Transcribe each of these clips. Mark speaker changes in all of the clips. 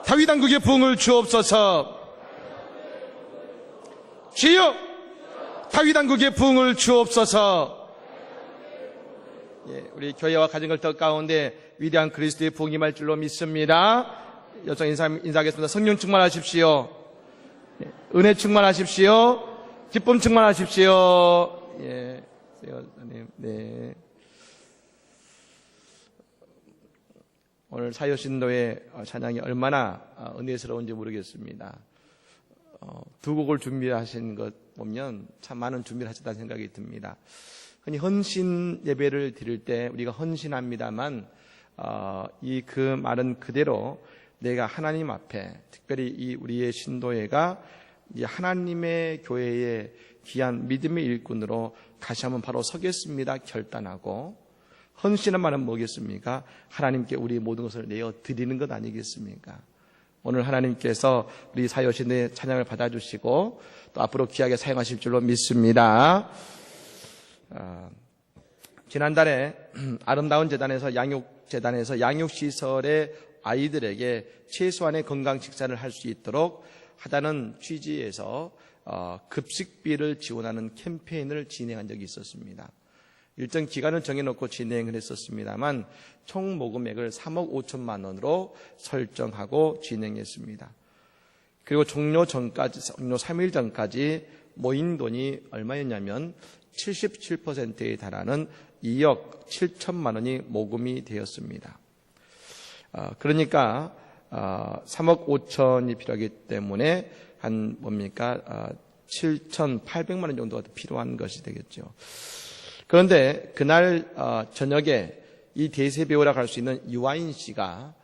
Speaker 1: 다윗 왕국의 부흥을 주옵소서. 주여 다윗 왕국의 부흥을 주옵소서. 우리 교회와 가정을 더 가운데 위대한 그리스도의 부흥이 임할 줄로 믿습니다. 여성 인사하겠습니다. 성령 충만하십시오. 은혜 충만하십시오. 기쁨 충만하십시오. 네. 오늘 사요신도의 찬양이 얼마나 은혜스러운지 모르겠습니다. 두 곡을 준비하신 것 보면 참 많은 준비를 하셨다는 생각이 듭니다. 흔히 헌신 예배를 드릴 때 우리가 헌신합니다만 이 그 말은 그대로 내가 하나님 앞에 특별히 이 우리의 신도회가 이 하나님의 교회의 귀한 믿음의 일꾼으로 다시 한번 바로 서겠습니다 결단하고, 헌신의 말은 뭐겠습니까? 하나님께 우리 모든 것을 내어 드리는 것 아니겠습니까? 오늘 하나님께서 우리 사요신의 찬양을 받아주시고 또 앞으로 귀하게 사용하실 줄로 믿습니다. 지난달에 아름다운 재단에서 양육시설의 아이들에게 최소한의 건강 식사를 할 수 있도록 하자는 취지에서 급식비를 지원하는 캠페인을 진행한 적이 있었습니다. 일정 기간을 정해놓고 진행을 했었습니다만 총 모금액을 3억 5천만 원으로 설정하고 진행했습니다. 그리고 종료 3일 전까지 모인 돈이 얼마였냐면 77%에 달하는 2억 7천만 원이 모금이 되었습니다. 그러니까 3억 5천이 필요하기 때문에 한 7,800만 원 정도가 필요한 것이 되겠죠. 그런데 그날 저녁에 이 대세배우라고 할 수 있는 유아인 씨가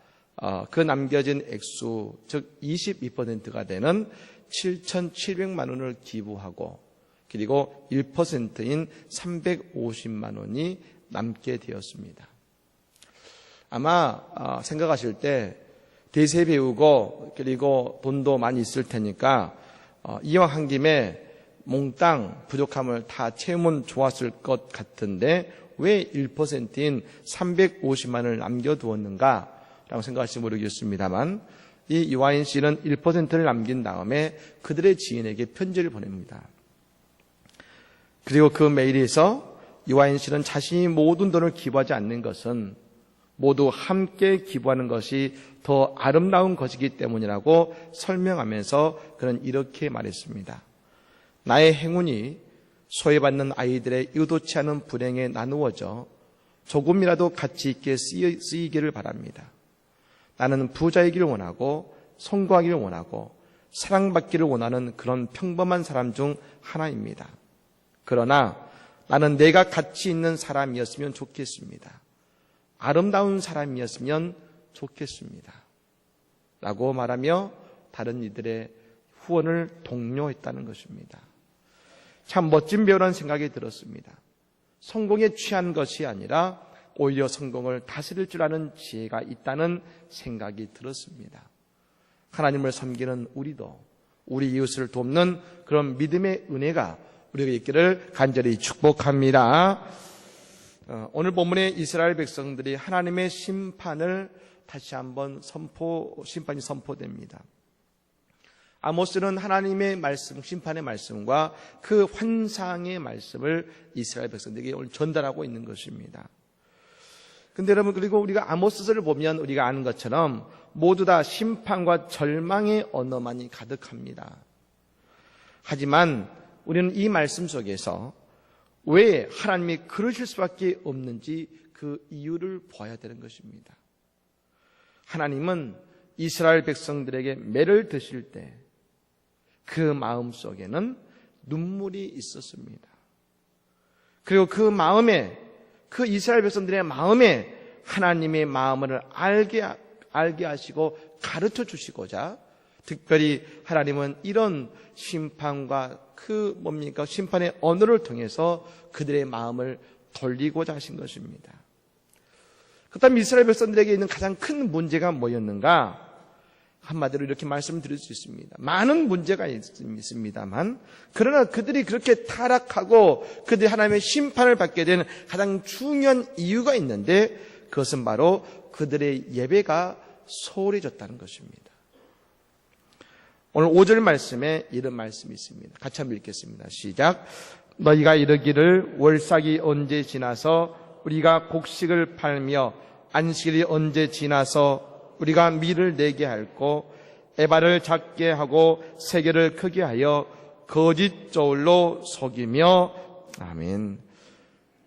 Speaker 1: 그 남겨진 액수, 즉 22%가 되는 7,700만 원을 기부하고, 그리고 1%인 350만 원이 남게 되었습니다. 아마 생각하실 때 대세배우고 그리고 돈도 많이 있을 테니까 이왕 한 김에 몽땅 부족함을 다 채우면 좋았을 것 같은데 왜 1%인 350만 원을 남겨두었는가 라고 생각할지 모르겠습니다만, 이 유아인 씨는 1%를 남긴 다음에 그들의 지인에게 편지를 보냅니다. 그리고 그 메일에서 유아인 씨는 자신이 모든 돈을 기부하지 않는 것은 모두 함께 기부하는 것이 더 아름다운 것이기 때문이라고 설명하면서 그는 이렇게 말했습니다. 나의 행운이 소외받는 아이들의 의도치 않은 불행에 나누어져 조금이라도 가치 있게 쓰이기를 바랍니다. 나는 부자이기를 원하고 성공하기를 원하고 사랑받기를 원하는 그런 평범한 사람 중 하나입니다. 그러나 나는 내가 가치 있는 사람이었으면 좋겠습니다. 아름다운 사람이었으면 좋겠습니다. 라고 말하며 다른 이들의 후원을 독려했다는 것입니다. 참 멋진 배우라는 생각이 들었습니다. 성공에 취한 것이 아니라 오히려 성공을 다스릴 줄 아는 지혜가 있다는 생각이 들었습니다. 하나님을 섬기는 우리도 우리 이웃을 돕는 그런 믿음의 은혜가 우리에게 있기를 간절히 축복합니다. 오늘 본문의 이스라엘 백성들이 하나님의 심판을 다시 한번 심판이 선포됩니다. 아모스는 하나님의 말씀, 심판의 말씀과 그 환상의 말씀을 이스라엘 백성들에게 오늘 전달하고 있는 것입니다. 근데 여러분, 그리고 우리가 아모스서를 보면 우리가 아는 것처럼 모두 다 심판과 절망의 언어만이 가득합니다. 하지만 우리는 이 말씀 속에서 왜 하나님이 그러실 수밖에 없는지 그 이유를 보아야 되는 것입니다. 하나님은 이스라엘 백성들에게 매를 드실 때 그 마음 속에는 눈물이 있었습니다. 그리고 그 마음에, 그 이스라엘 백성들의 마음에 하나님의 마음을 알게 하시고 가르쳐 주시고자 특별히 하나님은 이런 심판과 심판의 언어를 통해서 그들의 마음을 돌리고자 하신 것입니다. 그렇다면 이스라엘 백성들에게 있는 가장 큰 문제가 뭐였는가? 한마디로 이렇게 말씀드릴 수 있습니다. 많은 문제가 있습니다만, 그러나 그들이 그렇게 타락하고 그들이 하나님의 심판을 받게 된 가장 중요한 이유가 있는데, 그것은 바로 그들의 예배가 소홀해졌다는 것입니다. 오늘 5절 말씀에 이런 말씀이 있습니다. 같이 한번 읽겠습니다. 시작. 너희가 이르기를 월삭이 언제 지나서 우리가 곡식을 팔며 안식일이 언제 지나서 우리가 밀을 내게 할고 에바를 작게 하고 세계를 크게 하여 거짓 저울로 속이며. 아멘.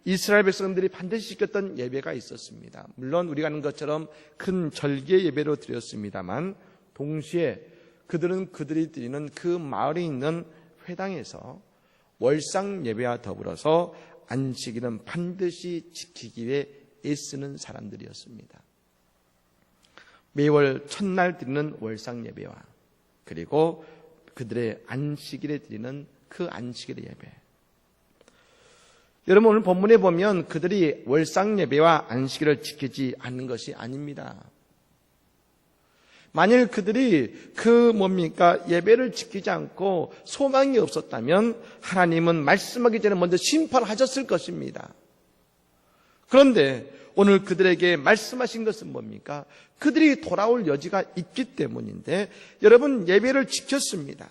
Speaker 1: 이스라엘 백성들이 반드시 지켰던 예배가 있었습니다. 물론 우리가 아는 것처럼 큰 절개 예배로 드렸습니다만 동시에 그들은 그들이 드리는 그 마을에 있는 회당에서 월상 예배와 더불어서 안식일은 반드시 지키기 위해 애쓰는 사람들이었습니다. 매월 첫날 드리는 월상 예배와 그리고 그들의 안식일에 드리는 그 안식일의 예배. 여러분 오늘 본문에 보면 그들이 월상 예배와 안식일을 지키지 않는 것이 아닙니다. 만일 그들이 예배를 지키지 않고 소망이 없었다면 하나님은 말씀하기 전에 먼저 심판하셨을 것입니다. 그런데 오늘 그들에게 말씀하신 것은 뭡니까? 그들이 돌아올 여지가 있기 때문인데 여러분 예배를 지켰습니다.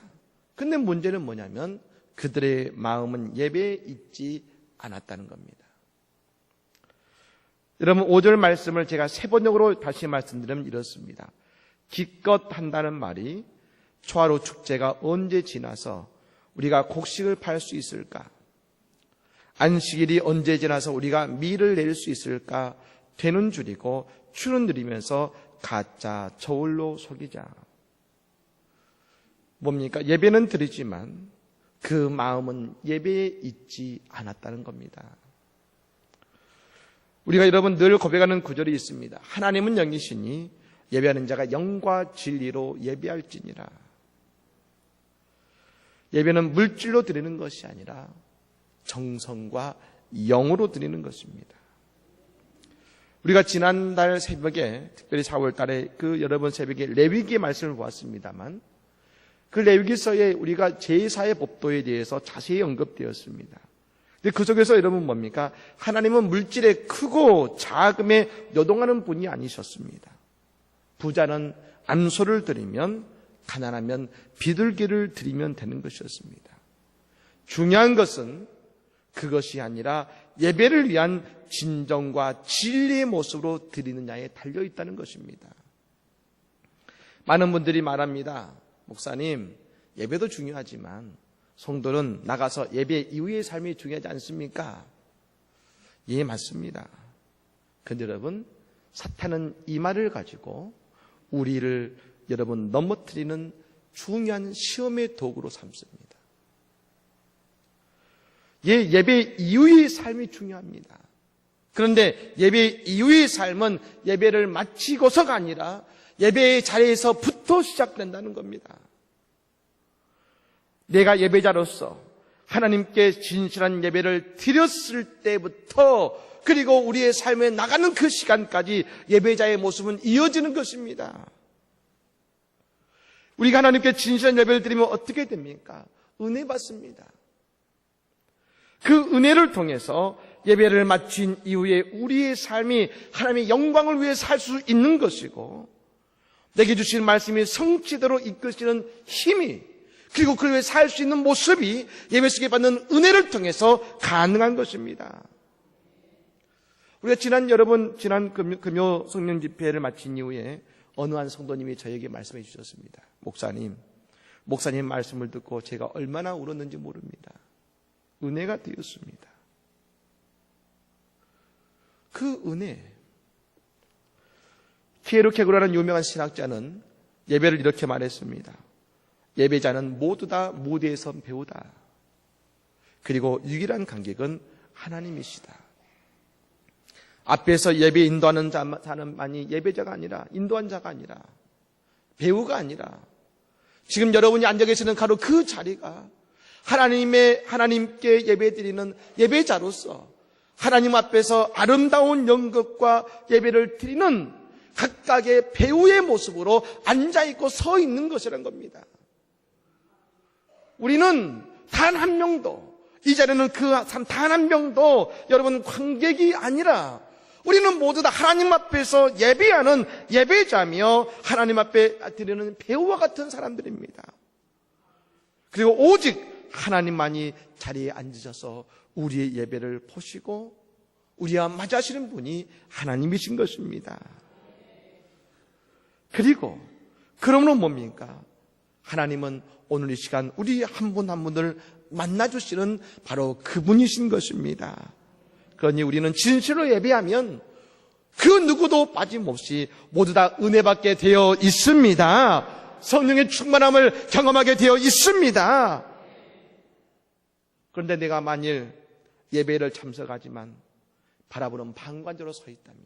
Speaker 1: 근데 문제는 뭐냐면 그들의 마음은 예배에 있지 않았다는 겁니다. 여러분 5절 말씀을 제가 세번역으로 다시 말씀드리면 이렇습니다. 기껏 한다는 말이 초하루 축제가 언제 지나서 우리가 곡식을 팔 수 있을까? 안식일이 언제 지나서 우리가 밀을 낼 수 있을까? 되는 줄이고 추는 들이면서 가짜 저울로 속이자. 뭡니까? 예배는 드리지만 그 마음은 예배에 있지 않았다는 겁니다. 우리가 여러분 늘 고백하는 구절이 있습니다. 하나님은 영이시니 예배하는 자가 영과 진리로 예배할지니라. 예배는 물질로 드리는 것이 아니라 정성과 영으로 드리는 것입니다. 우리가 지난달 새벽에 특별히 4월 달에 여러분 새벽에 레위기의 말씀을 보았습니다만 그 레위기서에 우리가 제4의 법도에 대해서 자세히 언급되었습니다. 근데 그 속에서 여러분 뭡니까? 하나님은 물질에 크고 자금에 요동하는 분이 아니셨습니다. 부자는 안소를 드리면 가난하면 비둘기를 드리면 되는 것이었습니다. 중요한 것은 그것이 아니라 예배를 위한 진정과 진리의 모습으로 드리느냐에 달려있다는 것입니다. 많은 분들이 말합니다. 목사님, 예배도 중요하지만 성도는 나가서 예배 이후의 삶이 중요하지 않습니까? 예, 맞습니다. 그런데 여러분, 사탄은 이 말을 가지고 우리를 여러분 넘어뜨리는 중요한 시험의 도구로 삼습니다. 예배 이후의 삶이 중요합니다. 그런데 예배 이후의 삶은 예배를 마치고서가 아니라 예배의 자리에서부터 시작된다는 겁니다. 내가 예배자로서 하나님께 진실한 예배를 드렸을 때부터 그리고 우리의 삶에 나가는 그 시간까지 예배자의 모습은 이어지는 것입니다. 우리가 하나님께 진실한 예배를 드리면 어떻게 됩니까? 은혜 받습니다. 그 은혜를 통해서 예배를 마친 이후에 우리의 삶이 하나님의 영광을 위해 살 수 있는 것이고 내게 주신 말씀이 성취대로 이끄시는 힘이 그리고 그를 위해 살 수 있는 모습이 예배 속에 받는 은혜를 통해서 가능한 것입니다. 우리가 지난 금요 성령 집회를 마친 이후에 어느 한 성도님이 저에게 말씀해 주셨습니다. 목사님 말씀을 듣고 제가 얼마나 울었는지 모릅니다. 은혜가 되었습니다. 그 은혜. 키에르케고라는 유명한 신학자는 예배를 이렇게 말했습니다. 예배자는 모두 다 무대에 선 배우다. 그리고 유일한 관객은 하나님이시다. 앞에서 예배 인도하는 자만이 예배자가 아니라 인도한 자가 아니라 배우가 아니라 지금 여러분이 앉아 계시는 바로 그 자리가 하나님께 예배드리는 예배자로서 하나님 앞에서 아름다운 연극과 예배를 드리는 각각의 배우의 모습으로 앉아있고 서 있는 것이란 겁니다. 우리는 단 한 명도 이 자리는 단 한 명도 여러분 관객이 아니라 우리는 모두 다 하나님 앞에서 예배하는 예배자며 하나님 앞에 드리는 배우와 같은 사람들입니다. 그리고 오직 하나님만이 자리에 앉으셔서 우리의 예배를 보시고 우리와 맞이하시는 분이 하나님이신 것입니다. 그리고 그러므로 뭡니까? 하나님은 오늘 이 시간 우리 한 분 한 분을 만나주시는 바로 그분이신 것입니다. 그러니 우리는 진실로 예배하면 그 누구도 빠짐없이 모두 다 은혜 받게 되어 있습니다. 성령의 충만함을 경험하게 되어 있습니다. 그런데 내가 만일 예배를 참석하지만 바라보는 방관자로 서 있다면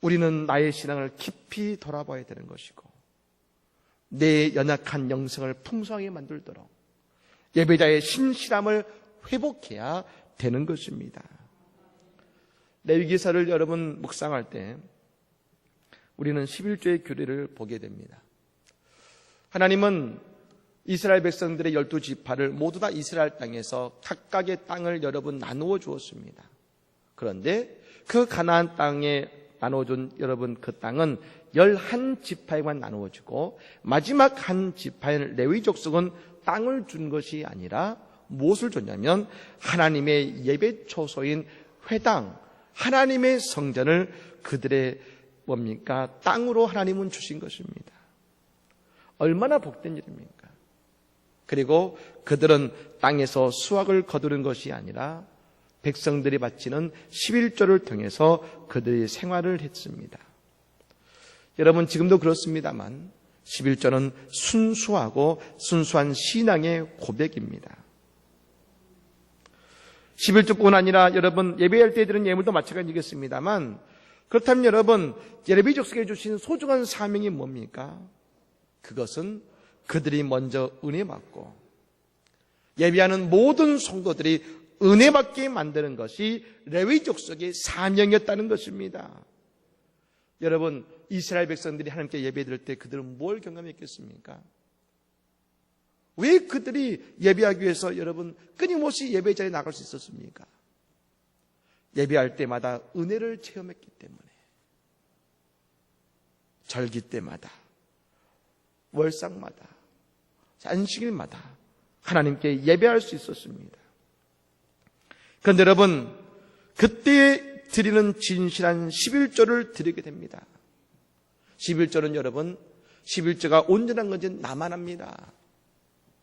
Speaker 1: 우리는 나의 신앙을 깊이 돌아봐야 되는 것이고 내 연약한 영성을 풍성하게 만들도록 예배자의 신실함을 회복해야 되는 것입니다. 레위기서를 여러분 묵상할 때 우리는 11조의 규례를 보게 됩니다. 하나님은 이스라엘 백성들의 12지파를 모두 다 이스라엘 땅에서 각각의 땅을 여러분 나누어 주었습니다. 그런데 그 가나안 땅에 나눠준 여러분 그 땅은 11지파에만 나누어지고 마지막 한 지파인 레위 족속은 땅을 준 것이 아니라 무엇을 줬냐면 하나님의 예배 초소인 회당, 하나님의 성전을 그들의 뭡니까? 땅으로 하나님은 주신 것입니다. 얼마나 복된 일입니까? 그리고 그들은 땅에서 수확을 거두는 것이 아니라 백성들이 바치는 11조를 통해서 그들의 생활을 했습니다. 여러분 지금도 그렇습니다만 11조는 순수하고 순수한 신앙의 고백입니다. 11조뿐 아니라 여러분 예배할 때 드리는 예물도 마찬가지겠습니다만 그렇다면 여러분 레위 족속에 주신 소중한 사명이 뭡니까? 그것은 그들이 먼저 은혜 받고 예배하는 모든 성도들이 은혜 받게 만드는 것이 레위 족속의 사명이었다는 것입니다. 여러분 이스라엘 백성들이 하나님께 예배드릴 때 그들은 뭘 경험했겠습니까? 왜 그들이 예배하기 위해서 여러분 끊임없이 예배자에 나갈 수 있었습니까? 예배할 때마다 은혜를 체험했기 때문에 절기 때마다 월상마다 안식일마다 하나님께 예배할 수 있었습니다. 그런데 여러분 그때 드리는 진실한 11조를 드리게 됩니다. 11조는 여러분 11조가 온전한 건지 나만 합니다.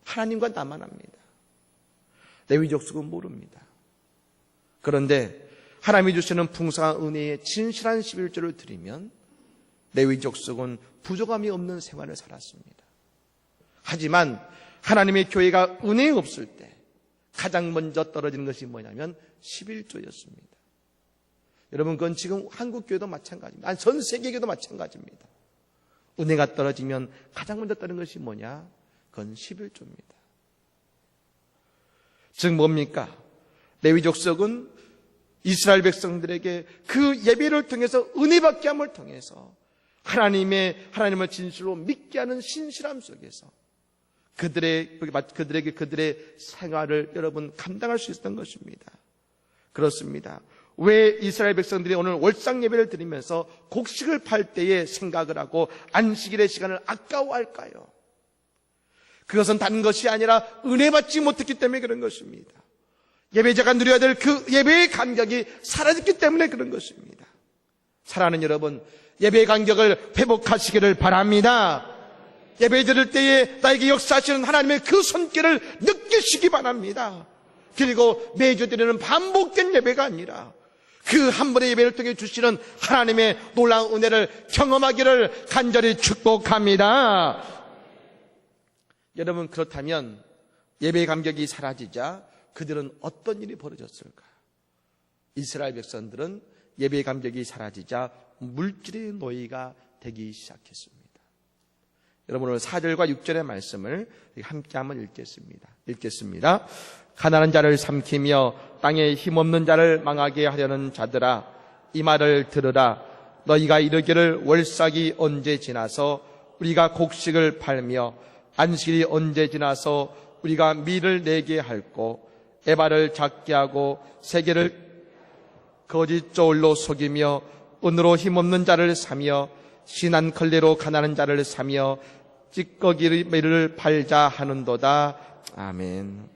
Speaker 1: 하나님과 나만 합니다. 레위 족속은 모릅니다. 그런데 하나님이 주시는 풍성한 은혜의 진실한 11조를 드리면 레위 족속은 부족함이 없는 생활을 살았습니다. 하지만 하나님의 교회가 은혜 없을 때 가장 먼저 떨어지는 것이 뭐냐면 11조였습니다. 여러분 그건 지금 한국교회도 마찬가지입니다. 아니, 전 세계교회도 마찬가지입니다. 은혜가 떨어지면 가장 먼저 떨어지는 것이 뭐냐? 그건 11조입니다. 즉 뭡니까? 레위 족속은 이스라엘 백성들에게 그 예배를 통해서 은혜받게 함을 통해서 하나님을 진실로 믿게 하는 신실함 속에서 그들에게 그들의 생활을 여러분 감당할 수 있었던 것입니다. 그렇습니다. 왜 이스라엘 백성들이 오늘 월상 예배를 드리면서 곡식을 팔 때에 생각을 하고 안식일의 시간을 아까워할까요? 그것은 다른 것이 아니라 은혜 받지 못했기 때문에 그런 것입니다. 예배자가 누려야 될 그 예배의 감격이 사라졌기 때문에 그런 것입니다. 사랑하는 여러분, 예배의 감격을 회복하시기를 바랍니다. 예배 드릴 때에 나에게 역사하시는 하나님의 그 손길을 느끼시기 바랍니다. 그리고 매주 드리는 반복된 예배가 아니라 그 한 번의 예배를 통해 주시는 하나님의 놀라운 은혜를 경험하기를 간절히 축복합니다. 여러분 그렇다면 예배의 감격이 사라지자 그들은 어떤 일이 벌어졌을까? 이스라엘 백성들은 예배의 감격이 사라지자 물질의 노예가 되기 시작했습니다. 여러분 오늘 4절과 6절의 말씀을 함께 한번 읽겠습니다. 가난한 자를 삼키며 땅에 힘없는 자를 망하게 하려는 자들아 이 말을 들으라. 너희가 이르기를 월삭이 언제 지나서 우리가 곡식을 팔며 안식일이 언제 지나서 우리가 밀을 내게 할꼬 에바를 작게 하고 세계를 거짓 저울로 속이며 은으로 힘없는 자를 사며 신한 걸레로 가난한 자를 사며 찌꺼기를 팔자 하는도다. 아멘.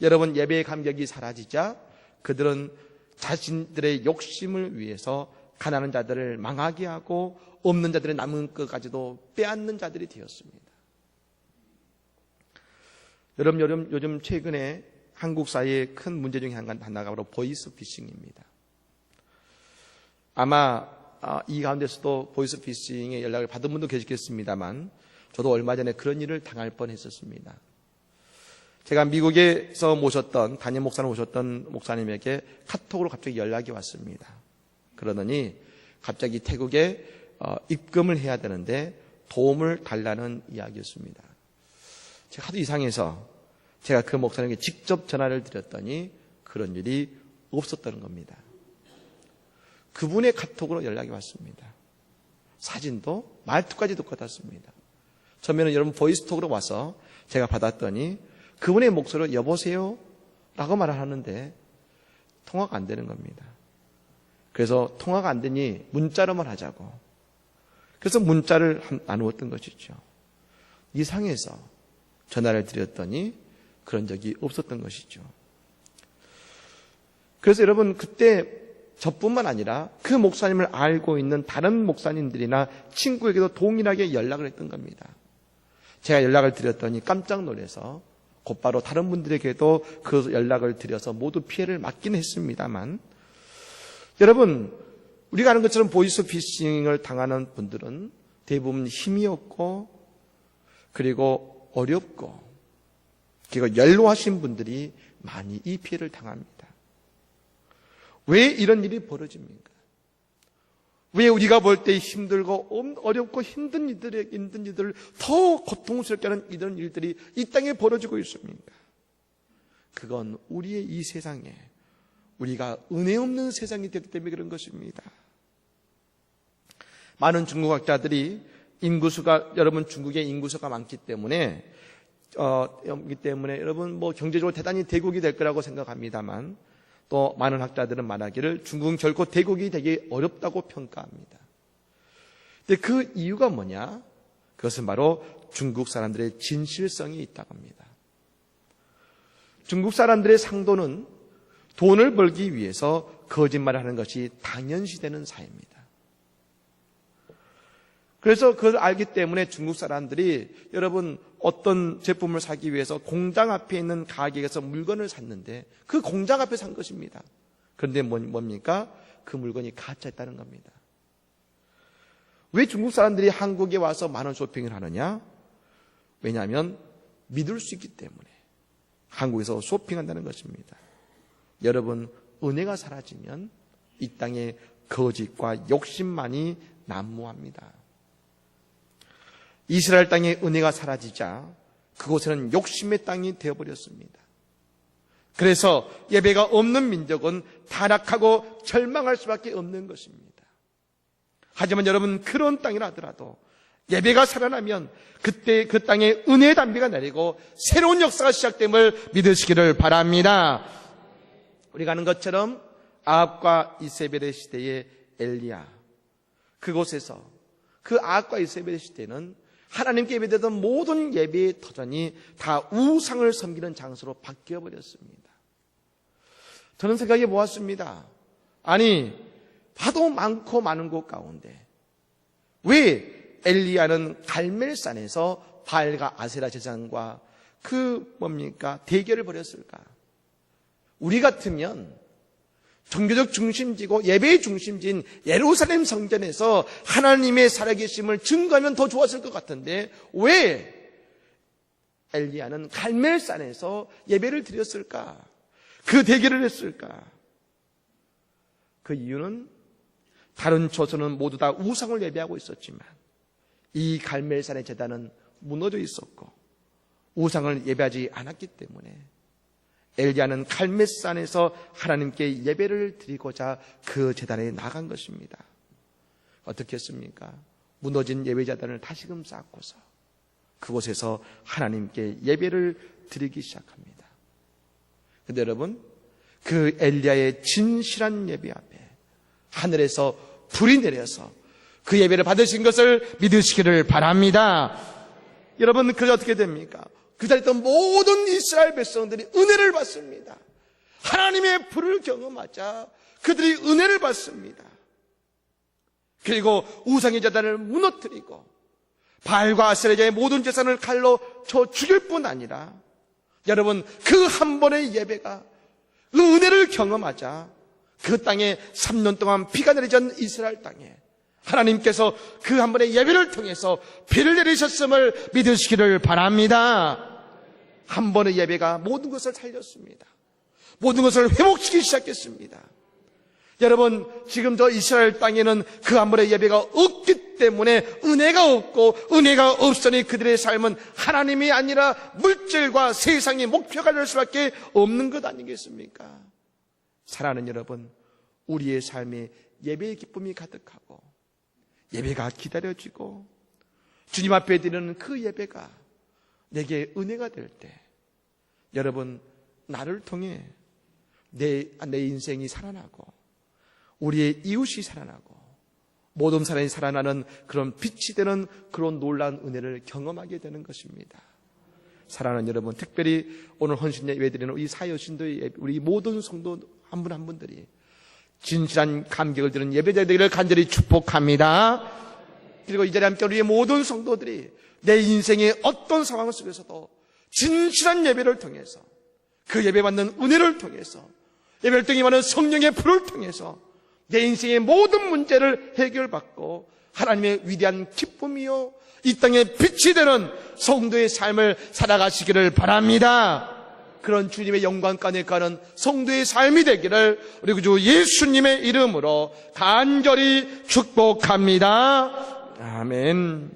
Speaker 1: 여러분, 예배의 감격이 사라지자 그들은 자신들의 욕심을 위해서 가난한 자들을 망하게 하고 없는 자들의 남은 것까지도 빼앗는 자들이 되었습니다. 여러분, 요즘 최근에 한국 사회의 큰 문제 중에 하나가 바로 보이스피싱입니다. 아마 이 가운데서도 보이스피싱의 연락을 받은 분도 계시겠습니다만 저도 얼마 전에 그런 일을 당할 뻔했었습니다. 제가 미국에서 모셨던 담임 목사를 모셨던 목사님에게 카톡으로 갑자기 연락이 왔습니다. 그러더니 갑자기 태국에 입금을 해야 되는데 도움을 달라는 이야기였습니다. 제가 하도 이상해서 제가 그 목사님에게 직접 전화를 드렸더니 그런 일이 없었다는 겁니다. 그분의 카톡으로 연락이 왔습니다. 사진도 말투까지 똑같았습니다. 처음에는 여러분 보이스톡으로 와서 제가 받았더니 그분의 목소리로 여보세요? 라고 말을 하는데 통화가 안 되는 겁니다. 그래서 통화가 안 되니 문자로만 하자고. 그래서 문자를 나누었던 것이죠. 이상해서 전화를 드렸더니 그런 적이 없었던 것이죠. 그래서 여러분 그때 저뿐만 아니라 그 목사님을 알고 있는 다른 목사님들이나 친구에게도 동일하게 연락을 했던 겁니다. 제가 연락을 드렸더니 깜짝 놀라서 곧바로 다른 분들에게도 그 연락을 드려서 모두 피해를 막긴 했습니다만 여러분 우리가 아는 것처럼 보이스피싱을 당하는 분들은 대부분 힘이 없고 그리고 어렵고 그리고 연로하신 분들이 많이 이 피해를 당합니다. 왜 이런 일이 벌어집니까? 왜 우리가 볼 때 힘들고 어렵고 힘든 일들을 더 고통스럽게 하는 이런 일들이 이 땅에 벌어지고 있습니까? 그건 우리의 이 세상에 우리가 은혜 없는 세상이 되기 때문에 그런 것입니다. 많은 중국학자들이 여러분 중국의 인구수가 많기 때문에 여러분 경제적으로 대단히 대국이 될 거라고 생각합니다만 또 많은 학자들은 말하기를 중국은 결코 대국이 되기 어렵다고 평가합니다. 근데 그 이유가 뭐냐? 그것은 바로 중국 사람들의 진실성이 있다고 합니다. 중국 사람들의 상도는 돈을 벌기 위해서 거짓말을 하는 것이 당연시되는 사회입니다. 그래서 그걸 알기 때문에 중국 사람들이 여러분 어떤 제품을 사기 위해서 공장 앞에 있는 가게에서 물건을 샀는데 그 공장 앞에 산 것입니다. 그런데 뭡니까? 그 물건이 가짜였다는 겁니다. 왜 중국 사람들이 한국에 와서 많은 쇼핑을 하느냐? 왜냐하면 믿을 수 있기 때문에 한국에서 쇼핑한다는 것입니다. 여러분 은혜가 사라지면 이 땅에 거짓과 욕심만이 난무합니다. 이스라엘 땅의 은혜가 사라지자 그곳에는 욕심의 땅이 되어버렸습니다. 그래서 예배가 없는 민족은 타락하고 절망할 수밖에 없는 것입니다. 하지만 여러분 그런 땅이라 하더라도 예배가 살아나면 그때 그 땅에 은혜의 담비가 내리고 새로운 역사가 시작됨을 믿으시기를 바랍니다. 우리가 아는 것처럼 아합과 이세벨의 시대의 엘리야 그곳에서 그 아합과 이세벨의 시대는 하나님께 예배되던 모든 예배의 터전이 다 우상을 섬기는 장소로 바뀌어버렸습니다. 저는 생각해 보았습니다. 아니 봐도 많고 많은 곳 가운데 왜 엘리야는 갈멜산에서 바알과 아세라 제사장과 대결을 벌였을까? 우리 같으면 종교적 중심지고 예배의 중심지인 예루살렘 성전에서 하나님의 살아계심을 증거하면 더 좋았을 것 같은데 왜 엘리야는 갈멜산에서 예배를 드렸을까? 그 대결을 했을까? 그 이유는 다른 조선은 모두 다 우상을 예배하고 있었지만 이 갈멜산의 제단은 무너져 있었고 우상을 예배하지 않았기 때문에 엘리야는 갈멜산에서 하나님께 예배를 드리고자 그 제단에 나간 것입니다. 어떻게 했습니까? 무너진 예배제단을 다시금 쌓고서 그곳에서 하나님께 예배를 드리기 시작합니다. 그런데 여러분 그 엘리야의 진실한 예배 앞에 하늘에서 불이 내려서 그 예배를 받으신 것을 믿으시기를 바랍니다. 여러분, 그게 어떻게 됩니까? 그 자리에 있던 모든 이스라엘 백성들이 은혜를 받습니다. 하나님의 불을 경험하자 그들이 은혜를 받습니다. 그리고 우상의 제단을 무너뜨리고 바알과 아세라의 모든 재산을 칼로 쳐 죽일 뿐 아니라, 여러분, 그 한 번의 예배가 그 은혜를 경험하자 그 땅에 3년 동안 비가 내리던 이스라엘 땅에 하나님께서 그 한 번의 예배를 통해서 비를 내리셨음을 믿으시기를 바랍니다. 한 번의 예배가 모든 것을 살렸습니다. 모든 것을 회복시키기 시작했습니다. 여러분, 지금 저 이스라엘 땅에는 그 한 번의 예배가 없기 때문에 은혜가 없고, 은혜가 없으니 그들의 삶은 하나님이 아니라 물질과 세상의 목표가 될 수밖에 없는 것 아니겠습니까? 사랑하는 여러분, 우리의 삶에 예배의 기쁨이 가득하고 예배가 기다려지고 주님 앞에 드리는 그 예배가 내게 은혜가 될 때, 여러분, 나를 통해 내 인생이 살아나고 우리의 이웃이 살아나고 모든 사람이 살아나는 그런 빛이 되는 그런 놀라운 은혜를 경험하게 되는 것입니다. 사랑하는 여러분, 특별히 오늘 헌신 예배 드리는 우리 사여신도의 예배, 우리 모든 성도 한 분 한 분들이 진실한 감격을 드리는 예배자 되기를 간절히 축복합니다. 그리고 이 자리에 함께 우리의 모든 성도들이 내 인생의 어떤 상황 속에서도 진실한 예배를 통해서, 그 예배 받는 은혜를 통해서, 예배를 통해 받는 성령의 불을 통해서 내 인생의 모든 문제를 해결받고 하나님의 위대한 기쁨이요 이 땅에 빛이 되는 성도의 삶을 살아가시기를 바랍니다. 그런 주님의 영광 가운데 가는 성도의 삶이 되기를 우리 구주 예수님의 이름으로 간절히 축복합니다. 아멘.